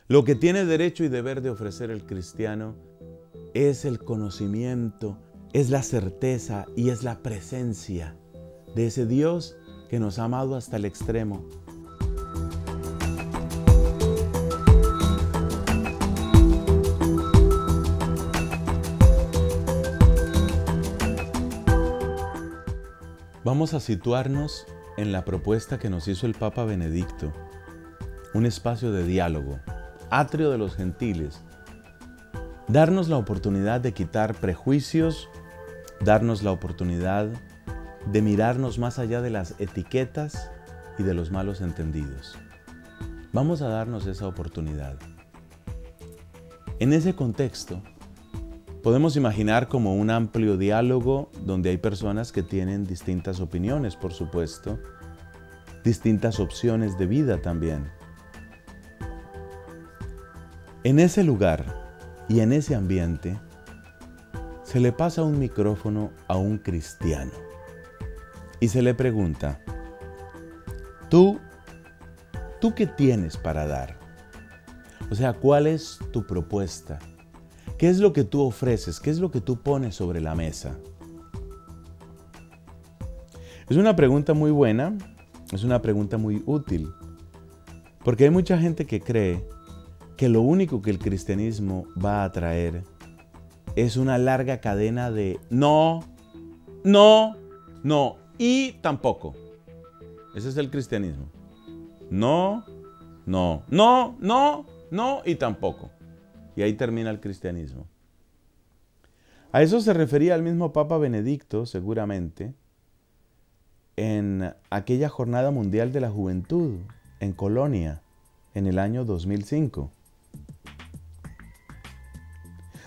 Lo que tiene derecho y deber de ofrecer el cristiano es el conocimiento, es la certeza y es la presencia de ese Dios que nos ha amado hasta el extremo. Vamos a situarnos en la propuesta que nos hizo el Papa Benedicto, un espacio de diálogo, atrio de los gentiles, darnos la oportunidad de quitar prejuicios, darnos la oportunidad de mirarnos más allá de las etiquetas y de los malos entendidos. Vamos a darnos esa oportunidad. En ese contexto, podemos imaginar como un amplio diálogo donde hay personas que tienen distintas opiniones, por supuesto, distintas opciones de vida también. En ese lugar y en ese ambiente, se le pasa un micrófono a un cristiano y se le pregunta, ¿tú qué tienes para dar? O sea, ¿cuál es tu propuesta? ¿Qué es lo que tú ofreces? ¿Qué es lo que tú pones sobre la mesa? Es una pregunta muy buena, es una pregunta muy útil, porque hay mucha gente que cree que lo único que el cristianismo va a traer es una larga cadena de no, no, no y tampoco. Ese es el cristianismo. No, no, no, no, no y tampoco. Y ahí termina el cristianismo. A eso se refería el mismo Papa Benedicto, seguramente, en aquella Jornada Mundial de la Juventud en Colonia, en el año 2005,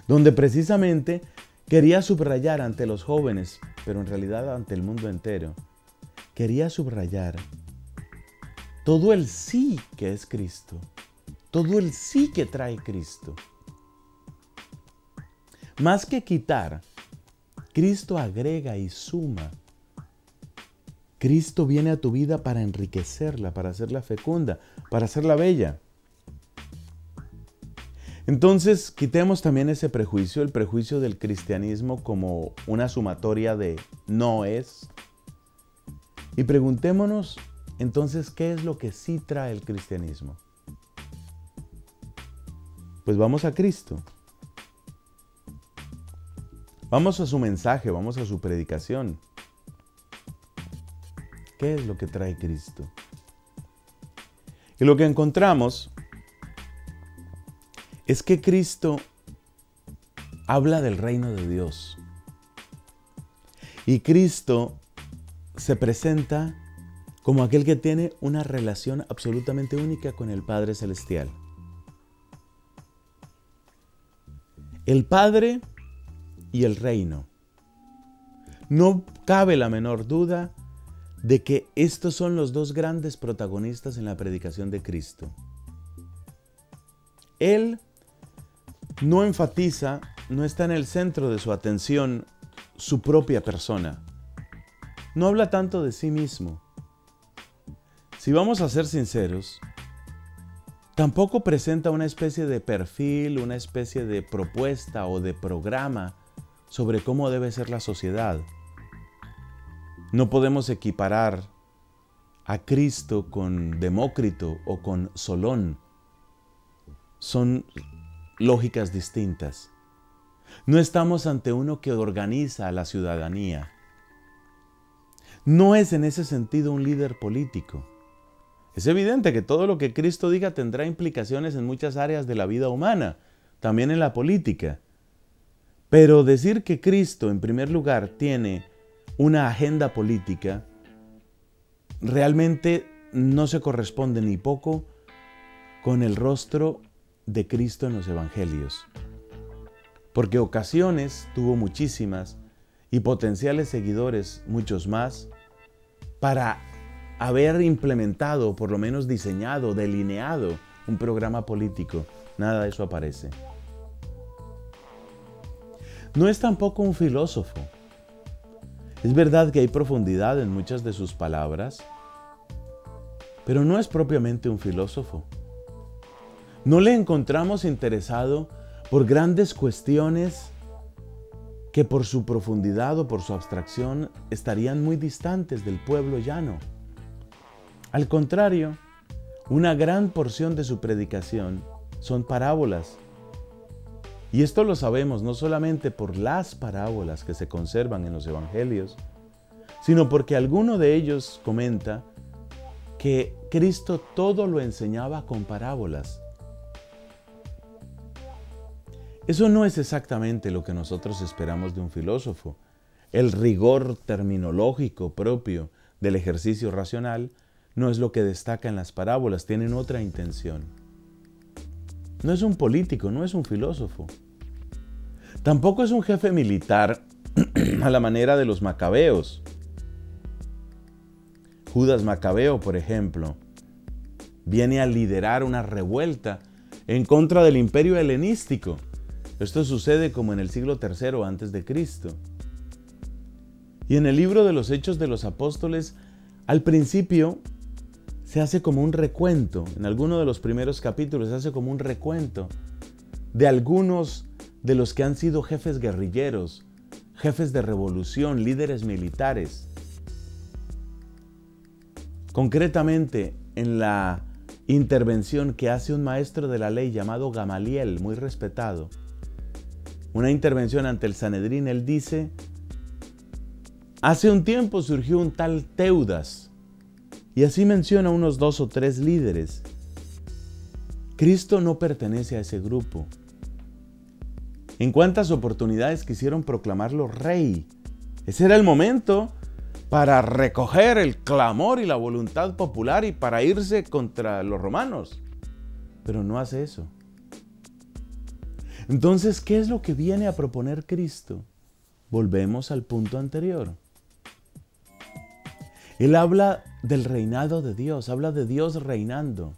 donde precisamente quería subrayar ante los jóvenes, pero en realidad ante el mundo entero, quería subrayar todo el sí que es Cristo, todo el sí que trae Cristo. Más que quitar, Cristo agrega y suma. Cristo viene a tu vida para enriquecerla, para hacerla fecunda, para hacerla bella. Entonces, quitemos también ese prejuicio, el prejuicio del cristianismo como una sumatoria de no es. Y preguntémonos, entonces, ¿qué es lo que sí trae el cristianismo? Pues vamos a Cristo. Vamos a su mensaje, vamos a su predicación. ¿Qué es lo que trae Cristo? Y lo que encontramos es que Cristo habla del reino de Dios. Y Cristo se presenta como aquel que tiene una relación absolutamente única con el Padre Celestial. El Padre y el reino. No cabe la menor duda de que estos son los dos grandes protagonistas en la predicación de Cristo. Él no enfatiza, no está en el centro de su atención su propia persona. No habla tanto de sí mismo. Si vamos a ser sinceros, tampoco presenta una especie de perfil, una especie de propuesta o de programa sobre cómo debe ser la sociedad. No podemos equiparar a Cristo con Demócrito o con Solón. Son lógicas distintas. No estamos ante uno que organiza a la ciudadanía. No es en ese sentido un líder político. Es evidente que todo lo que Cristo diga tendrá implicaciones en muchas áreas de la vida humana, también en la política. Pero decir que Cristo, en primer lugar, tiene una agenda política, realmente no se corresponde ni poco con el rostro de Cristo en los evangelios. Porque ocasiones tuvo muchísimas y potenciales seguidores muchos más para haber implementado, o por lo menos diseñado, delineado un programa político. Nada de eso aparece. No es tampoco un filósofo. Es verdad que hay profundidad en muchas de sus palabras, pero no es propiamente un filósofo. No le encontramos interesado por grandes cuestiones que por su profundidad o por su abstracción estarían muy distantes del pueblo llano. Al contrario, una gran porción de su predicación son parábolas. Y esto lo sabemos no solamente por las parábolas que se conservan en los evangelios, sino porque alguno de ellos comenta que Cristo todo lo enseñaba con parábolas. Eso no es exactamente lo que nosotros esperamos de un filósofo. El rigor terminológico propio del ejercicio racional no es lo que destaca en las parábolas, tienen otra intención. No es un político, no es un filósofo. Tampoco es un jefe militar a la manera de los macabeos. Judas Macabeo, por ejemplo, viene a liderar una revuelta en contra del imperio helenístico. Esto sucede como en el siglo III antes de Cristo. Y en el libro de los Hechos de los Apóstoles, al principio se hace como un recuento, en alguno de los primeros capítulos se hace como un recuento de algunos de los que han sido jefes guerrilleros, jefes de revolución, líderes militares. Concretamente, en la intervención que hace un maestro de la ley llamado Gamaliel, muy respetado, una intervención ante el Sanedrín, él dice: hace un tiempo surgió un tal Teudas, y así menciona unos 2 o 3 líderes. Cristo no pertenece a ese grupo. ¿En cuántas oportunidades quisieron proclamarlo rey? Ese era el momento para recoger el clamor y la voluntad popular y para irse contra los romanos. Pero no hace eso. Entonces, ¿qué es lo que viene a proponer Cristo? Volvemos al punto anterior. Él habla del reinado de Dios, habla de Dios reinando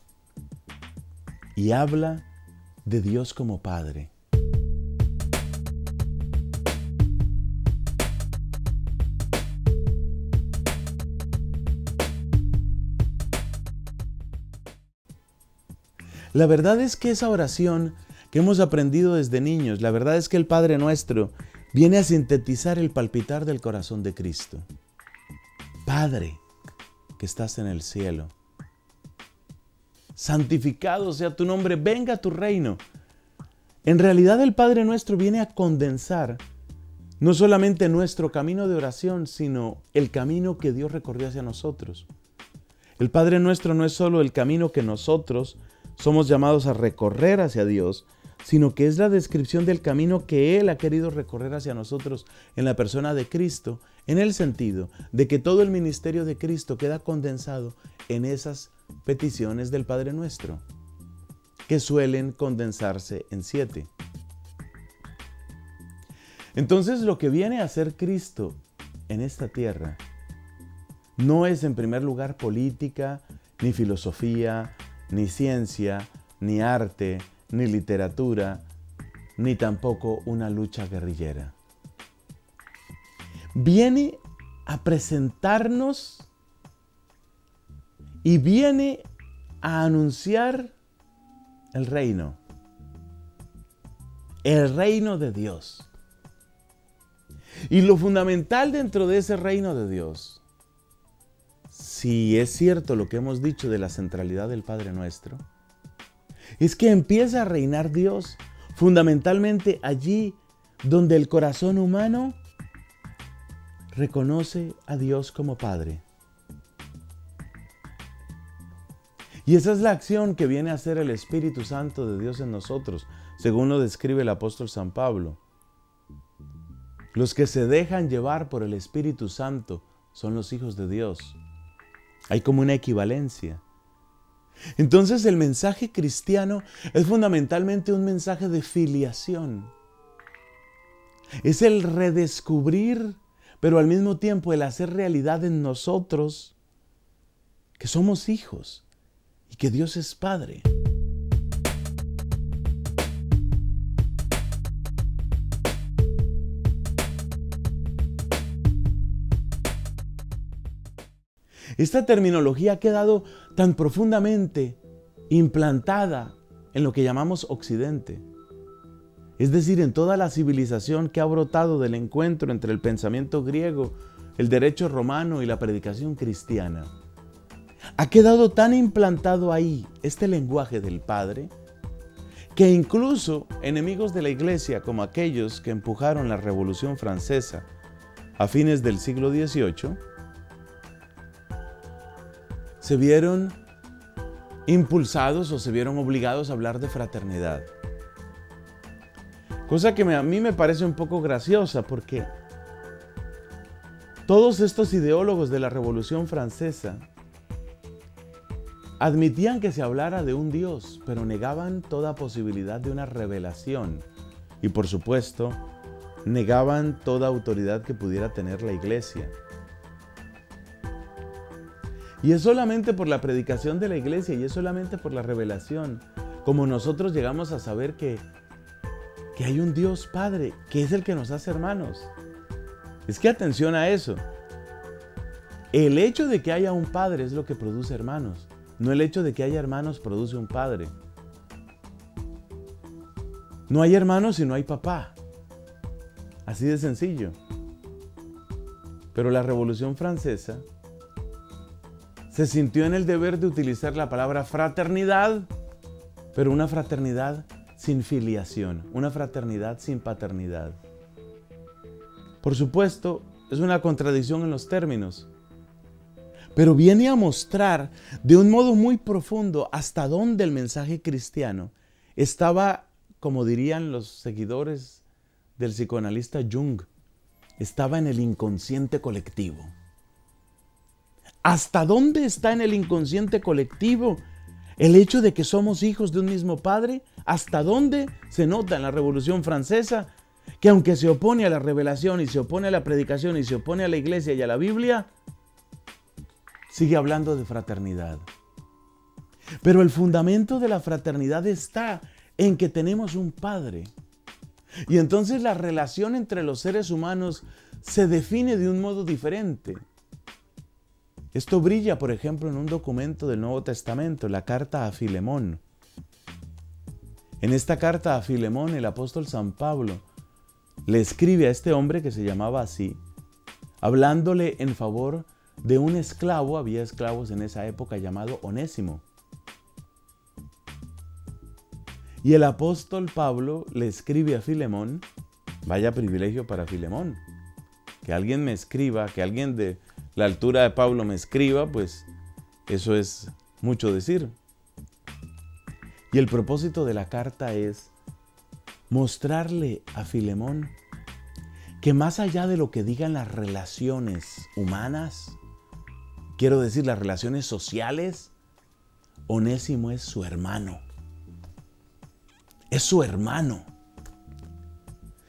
y habla de Dios como Padre. La verdad es que esa oración que hemos aprendido desde niños, la verdad es que el Padre Nuestro viene a sintetizar el palpitar del corazón de Cristo. Padre, que estás en el cielo, santificado sea tu nombre, venga tu reino. En realidad el Padre Nuestro viene a condensar no solamente nuestro camino de oración, sino el camino que Dios recorrió hacia nosotros. El Padre Nuestro no es solo el camino que nosotros somos llamados a recorrer hacia Dios, sino que es la descripción del camino que Él ha querido recorrer hacia nosotros en la persona de Cristo, en el sentido de que todo el ministerio de Cristo queda condensado en esas peticiones del Padre Nuestro, que suelen condensarse en 7. Entonces, lo que viene a hacer Cristo en esta tierra no es en primer lugar política, ni filosofía, ni ciencia, ni arte, ni literatura, ni tampoco una lucha guerrillera. Viene a presentarnos y viene a anunciar el reino de Dios. Y lo fundamental dentro de ese reino de Dios, si es cierto lo que hemos dicho de la centralidad del Padre Nuestro, es que empieza a reinar Dios fundamentalmente allí donde el corazón humano reconoce a Dios como Padre. Y esa es la acción que viene a hacer el Espíritu Santo de Dios en nosotros, según lo describe el apóstol San Pablo. Los que se dejan llevar por el Espíritu Santo son los hijos de Dios. Hay como una equivalencia. Entonces el mensaje cristiano es fundamentalmente un mensaje de filiación. Es el redescubrir, pero al mismo tiempo el hacer realidad en nosotros que somos hijos y que Dios es Padre. Esta terminología ha quedado tan profundamente implantada en lo que llamamos Occidente. Es decir, en toda la civilización que ha brotado del encuentro entre el pensamiento griego, el derecho romano y la predicación cristiana. Ha quedado tan implantado ahí este lenguaje del Padre, que incluso enemigos de la Iglesia, como aquellos que empujaron la Revolución Francesa a fines del siglo XVIII, se vieron impulsados o se vieron obligados a hablar de fraternidad. Cosa que a mí me parece un poco graciosa, porque todos estos ideólogos de la Revolución Francesa admitían que se hablara de un Dios, pero negaban toda posibilidad de una revelación. Y por supuesto, negaban toda autoridad que pudiera tener la Iglesia. Y es solamente por la predicación de la Iglesia y es solamente por la revelación como nosotros llegamos a saber que hay un Dios Padre, que es el que nos hace hermanos. Es que atención a eso. El hecho de que haya un Padre es lo que produce hermanos. No el hecho de que haya hermanos produce un Padre. No hay hermanos si no hay papá. Así de sencillo. Pero la Revolución Francesa se sintió en el deber de utilizar la palabra fraternidad, pero una fraternidad sin filiación, una fraternidad sin paternidad. Por supuesto, es una contradicción en los términos, pero viene a mostrar de un modo muy profundo hasta dónde el mensaje cristiano estaba, como dirían los seguidores del psicoanalista Jung, estaba en el inconsciente colectivo. ¿Hasta dónde está en el inconsciente colectivo el hecho de que somos hijos de un mismo Padre? ¿Hasta dónde se nota en la Revolución Francesa que aunque se opone a la revelación y se opone a la predicación y se opone a la Iglesia y a la Biblia, sigue hablando de fraternidad? Pero el fundamento de la fraternidad está en que tenemos un Padre. Y entonces la relación entre los seres humanos se define de un modo diferente. Esto brilla, por ejemplo, en un documento del Nuevo Testamento, la carta a Filemón. En esta carta a Filemón, el apóstol San Pablo le escribe a este hombre que se llamaba así, hablándole en favor de un esclavo, había esclavos en esa época, llamado Onésimo. Y el apóstol Pablo le escribe a Filemón, vaya privilegio para Filemón, que alguien me escriba, que alguien de la altura de Pablo me escriba, pues eso es mucho decir. Y el propósito de la carta es mostrarle a Filemón que más allá de lo que digan las relaciones humanas, quiero decir las relaciones sociales, Onésimo es su hermano. Es su hermano.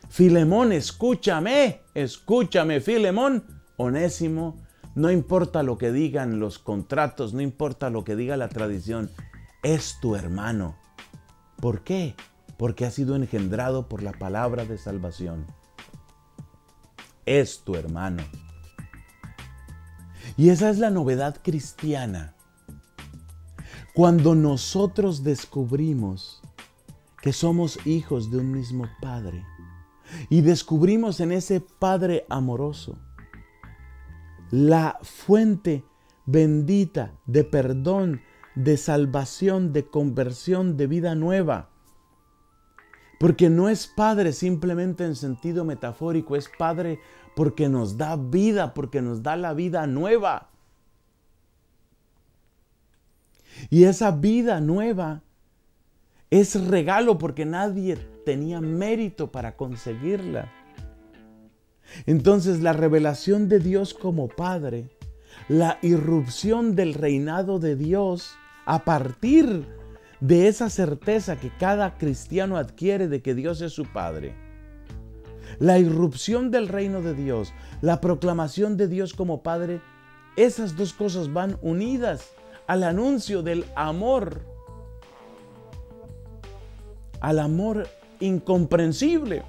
Filemón, escúchame, Filemón. Onésimo, no importa lo que digan los contratos, no importa lo que diga la tradición, es tu hermano. ¿Por qué? Porque ha sido engendrado por la palabra de salvación. Es tu hermano. Y esa es la novedad cristiana. Cuando nosotros descubrimos que somos hijos de un mismo Padre y descubrimos en ese Padre amoroso la fuente bendita de perdón, de salvación, de conversión, de vida nueva. Porque no es Padre simplemente en sentido metafórico, es Padre porque nos da vida, porque nos da la vida nueva. Y esa vida nueva es regalo porque nadie tenía mérito para conseguirla. Entonces la revelación de Dios como Padre, la irrupción del reinado de Dios a partir de esa certeza que cada cristiano adquiere de que Dios es su Padre. La irrupción del reino de Dios, la proclamación de Dios como Padre, esas dos cosas van unidas al anuncio del amor, al amor incomprensible,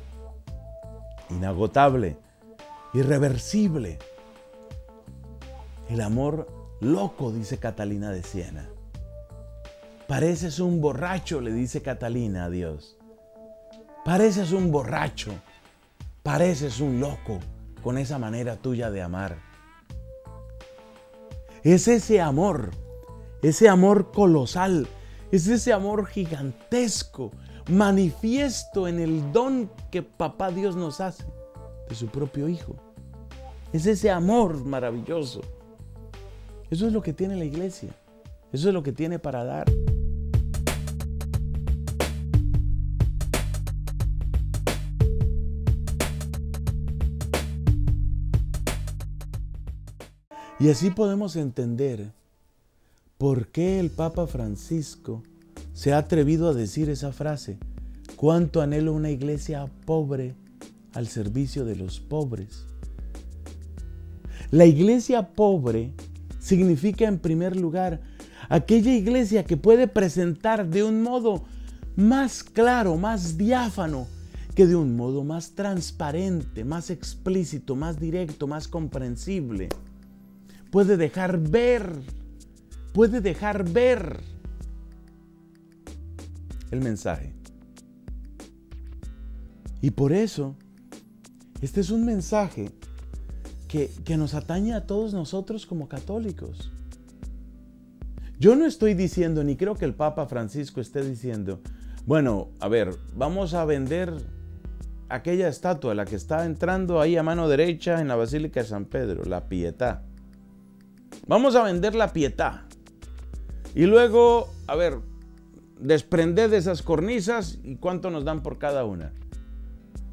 inagotable, irreversible. El amor loco, dice Catalina de Siena. Pareces un borracho, le dice Catalina a Dios. Pareces un borracho, pareces un loco con esa manera tuya de amar. Es ese amor colosal, es ese amor gigantesco, manifiesto en el don que Papá Dios nos hace de su propio Hijo. Es ese amor maravilloso. Eso es lo que tiene la iglesia. Eso es lo que tiene para dar. Y así podemos entender por qué el Papa Francisco se ha atrevido a decir esa frase: cuánto anhelo una iglesia pobre al servicio de los pobres. La iglesia pobre significa, en primer lugar, aquella iglesia que puede presentar de un modo más claro, más diáfano, que de un modo más transparente, más explícito, más directo, más comprensible. Puede dejar ver el mensaje. Y por eso, este es un mensaje que nos atañe a todos nosotros como católicos. Yo no estoy diciendo, ni creo que el Papa Francisco esté diciendo, bueno, a ver, vamos a vender aquella estatua, la que está entrando ahí a mano derecha en la Basílica de San Pedro, la Pietà. Vamos a vender la Pietà. Y luego, a ver, desprender de esas cornisas y cuánto nos dan por cada una.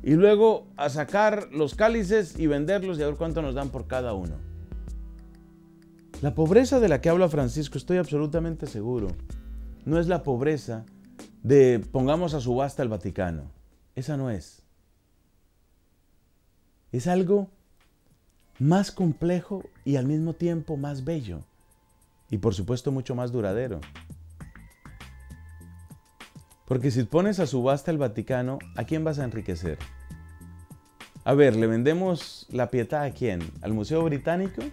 Y luego a sacar los cálices y venderlos y a ver cuánto nos dan por cada uno. La pobreza de la que habla Francisco, estoy absolutamente seguro, no es la pobreza de pongamos a subasta el Vaticano. Esa no es. Es algo más complejo y al mismo tiempo más bello. Y por supuesto mucho más duradero. Porque si pones a subasta el Vaticano, ¿a quién vas a enriquecer? A ver, ¿le vendemos la Pietà a quién? ¿Al Museo Británico?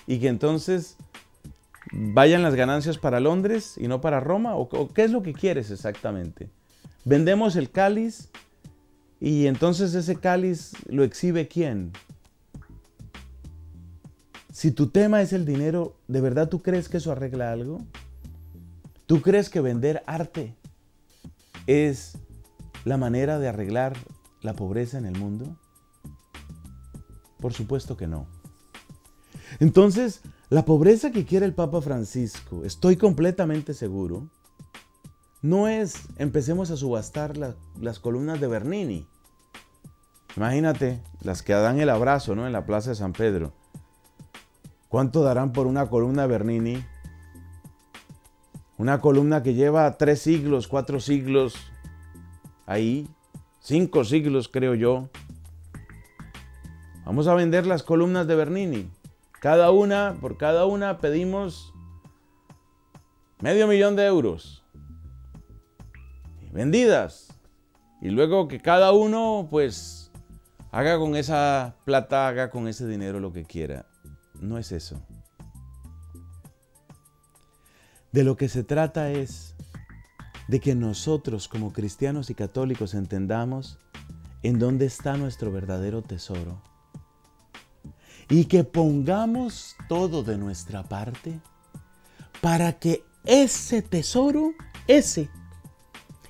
¿Y que entonces vayan las ganancias para Londres y no para Roma? ¿O qué es lo que quieres exactamente? ¿Vendemos el cáliz y entonces ese cáliz lo exhibe quién? Si tu tema es el dinero, ¿de verdad tú crees que eso arregla algo? ¿Tú crees que vender arte es la manera de arreglar la pobreza en el mundo? Por supuesto que no. Entonces, la pobreza que quiere el Papa Francisco, estoy completamente seguro, no es empecemos a subastar las columnas de Bernini. Imagínate, las que dan el abrazo, ¿no?, en la Plaza de San Pedro. ¿Cuánto darán por una columna de Bernini? Una columna que lleva 3 siglos, 4 siglos ahí, 5 siglos creo yo. Vamos a vender las columnas de Bernini. Por cada una pedimos $500,000 euros. Vendidas. Y luego que cada uno pues haga con esa plata, haga con ese dinero lo que quiera. No es eso. De lo que se trata es de que nosotros como cristianos y católicos entendamos en dónde está nuestro verdadero tesoro y que pongamos todo de nuestra parte para que ese tesoro,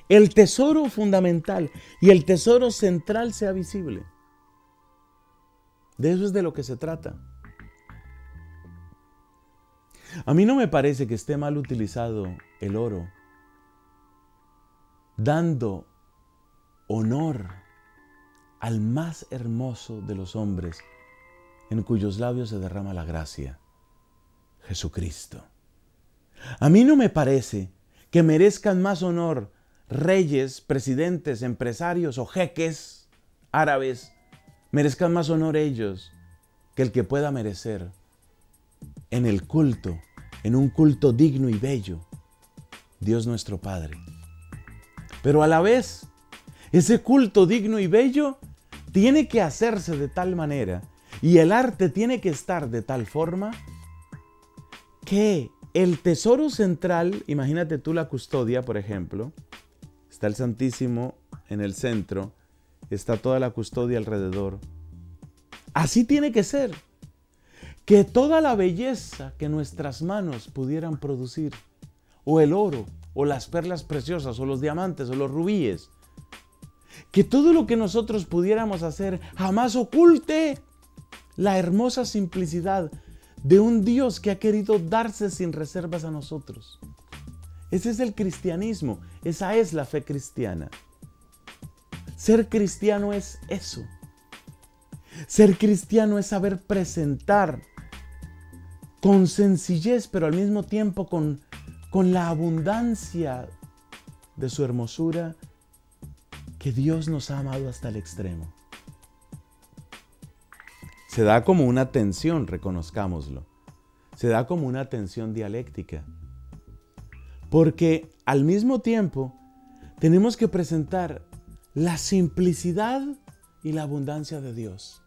el tesoro fundamental y el tesoro central sea visible. De eso es de lo que se trata. A mí no me parece que esté mal utilizado el oro, dando honor al más hermoso de los hombres, en cuyos labios se derrama la gracia, Jesucristo. A mí no me parece que merezcan más honor reyes, presidentes, empresarios o jeques árabes, merezcan más honor ellos que el que pueda merecer en el culto, en un culto digno y bello, Dios nuestro Padre. Pero a la vez, ese culto digno y bello tiene que hacerse de tal manera y el arte tiene que estar de tal forma que el tesoro central, imagínate tú la custodia, por ejemplo, está el Santísimo en el centro, está toda la custodia alrededor. Así tiene que ser. Que toda la belleza que nuestras manos pudieran producir, o el oro, o las perlas preciosas, o los diamantes, o los rubíes, que todo lo que nosotros pudiéramos hacer jamás oculte la hermosa simplicidad de un Dios que ha querido darse sin reservas a nosotros. Ese es el cristianismo, esa es la fe cristiana. Ser cristiano es eso. Ser cristiano es saber presentar con sencillez, pero al mismo tiempo con la abundancia de su hermosura, que Dios nos ha amado hasta el extremo. Se da como una tensión, reconozcámoslo. Se da como una tensión dialéctica. Porque al mismo tiempo tenemos que presentar la simplicidad y la abundancia de Dios.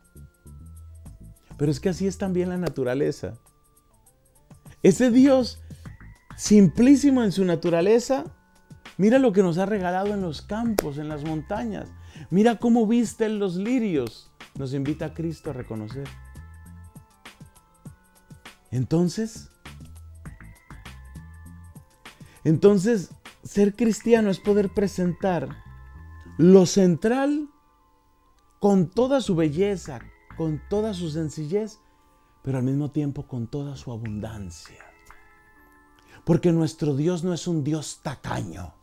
Pero es que así es también la naturaleza. Ese Dios simplísimo en su naturaleza, mira lo que nos ha regalado en los campos, en las montañas. Mira cómo visten los lirios. Nos invita a Cristo a reconocer. Entonces, ser cristiano es poder presentar lo central con toda su belleza, con toda su sencillez, pero al mismo tiempo con toda su abundancia. Porque nuestro Dios no es un Dios tacaño.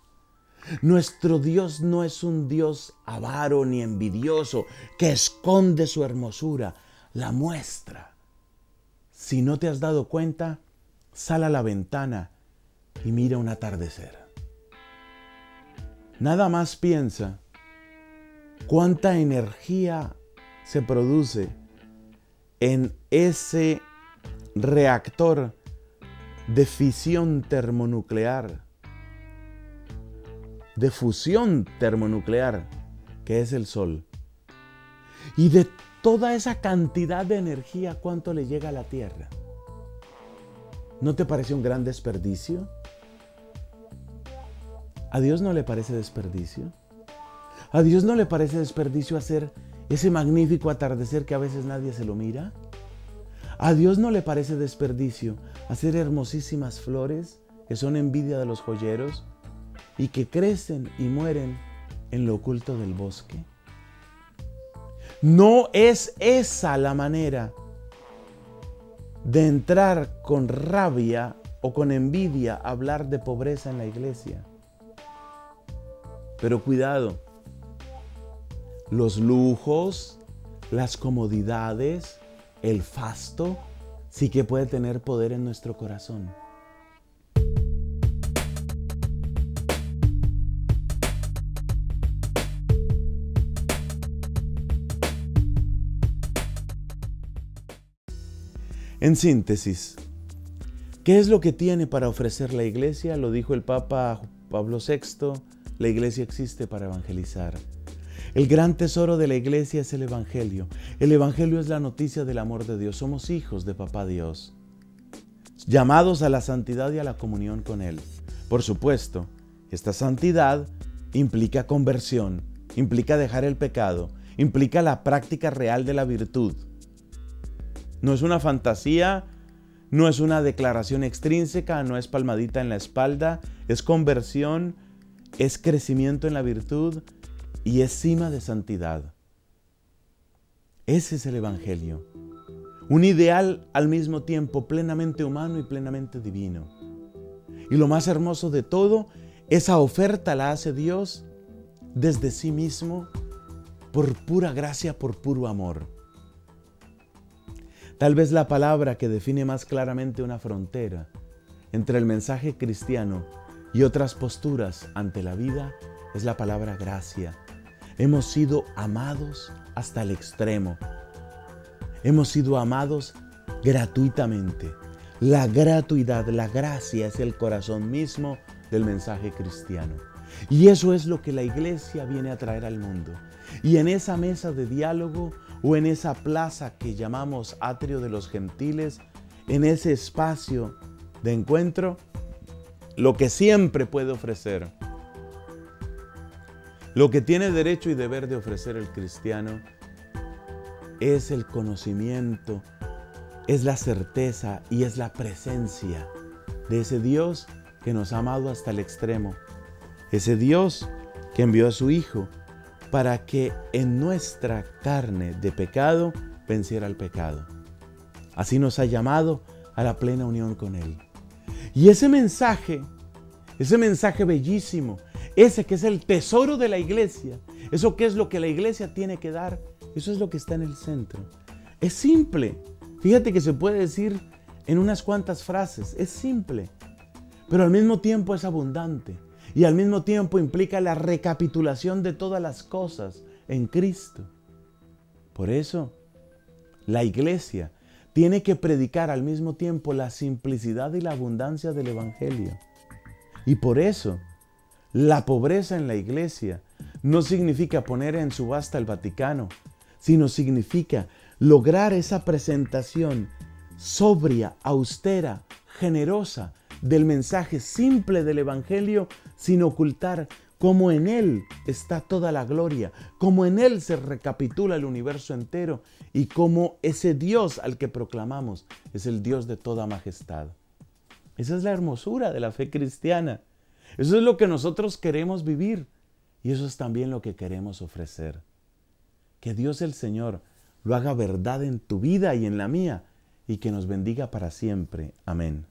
Nuestro Dios no es un Dios avaro ni envidioso que esconde su hermosura, la muestra. Si no te has dado cuenta, sal a la ventana y mira un atardecer. Nada más piensa cuánta energía se produce en ese reactor de fisión termonuclear, de fusión termonuclear, que es el Sol. Y de toda esa cantidad de energía, ¿cuánto le llega a la Tierra? ¿No te parece un gran desperdicio? ¿A Dios no le parece desperdicio? ¿A Dios no le parece desperdicio hacer ese magnífico atardecer que a veces nadie se lo mira? ¿A Dios no le parece desperdicio hacer hermosísimas flores que son envidia de los joyeros y que crecen y mueren en lo oculto del bosque? No es esa la manera de entrar con rabia o con envidia a hablar de pobreza en la iglesia. Pero cuidado, los lujos, las comodidades, el fasto, sí que puede tener poder en nuestro corazón. En síntesis, ¿qué es lo que tiene para ofrecer la iglesia? Lo dijo el Papa Pablo VI, la iglesia existe para evangelizar. El gran tesoro de la iglesia es el Evangelio. El Evangelio es la noticia del amor de Dios. Somos hijos de Papá Dios, llamados a la santidad y a la comunión con Él. Por supuesto, esta santidad implica conversión, implica dejar el pecado, implica la práctica real de la virtud. No es una fantasía, no es una declaración extrínseca, no es palmadita en la espalda, es conversión, es crecimiento en la virtud y es cima de santidad. Ese es el Evangelio. Un ideal al mismo tiempo plenamente humano y plenamente divino. Y lo más hermoso de todo, esa oferta la hace Dios desde sí mismo, por pura gracia, por puro amor. Tal vez la palabra que define más claramente una frontera entre el mensaje cristiano y otras posturas ante la vida es la palabra gracia. Hemos sido amados hasta el extremo. Hemos sido amados gratuitamente. La gratuidad, la gracia es el corazón mismo del mensaje cristiano. Y eso es lo que la iglesia viene a traer al mundo. Y en esa mesa de diálogo o en esa plaza que llamamos Atrio de los Gentiles, en ese espacio de encuentro, lo que siempre puede ofrecer, lo que tiene derecho y deber de ofrecer el cristiano, es el conocimiento, es la certeza y es la presencia de ese Dios que nos ha amado hasta el extremo, ese Dios que envió a su Hijo para que en nuestra carne de pecado venciera el pecado. Así nos ha llamado a la plena unión con Él. Y ese mensaje bellísimo, ese que es el tesoro de la iglesia, eso que es lo que la iglesia tiene que dar, eso es lo que está en el centro. Es simple. Fíjate que se puede decir en unas cuantas frases. Es simple, pero al mismo tiempo es abundante. Y al mismo tiempo implica la recapitulación de todas las cosas en Cristo. Por eso, la iglesia tiene que predicar al mismo tiempo la simplicidad y la abundancia del Evangelio. Y por eso, la pobreza en la iglesia no significa poner en subasta el Vaticano, sino significa lograr esa presentación sobria, austera, generosa del mensaje simple del Evangelio, sin ocultar cómo en Él está toda la gloria, cómo en Él se recapitula el universo entero y cómo ese Dios al que proclamamos es el Dios de toda majestad. Esa es la hermosura de la fe cristiana. Eso es lo que nosotros queremos vivir y eso es también lo que queremos ofrecer. Que Dios el Señor lo haga verdad en tu vida y en la mía y que nos bendiga para siempre. Amén.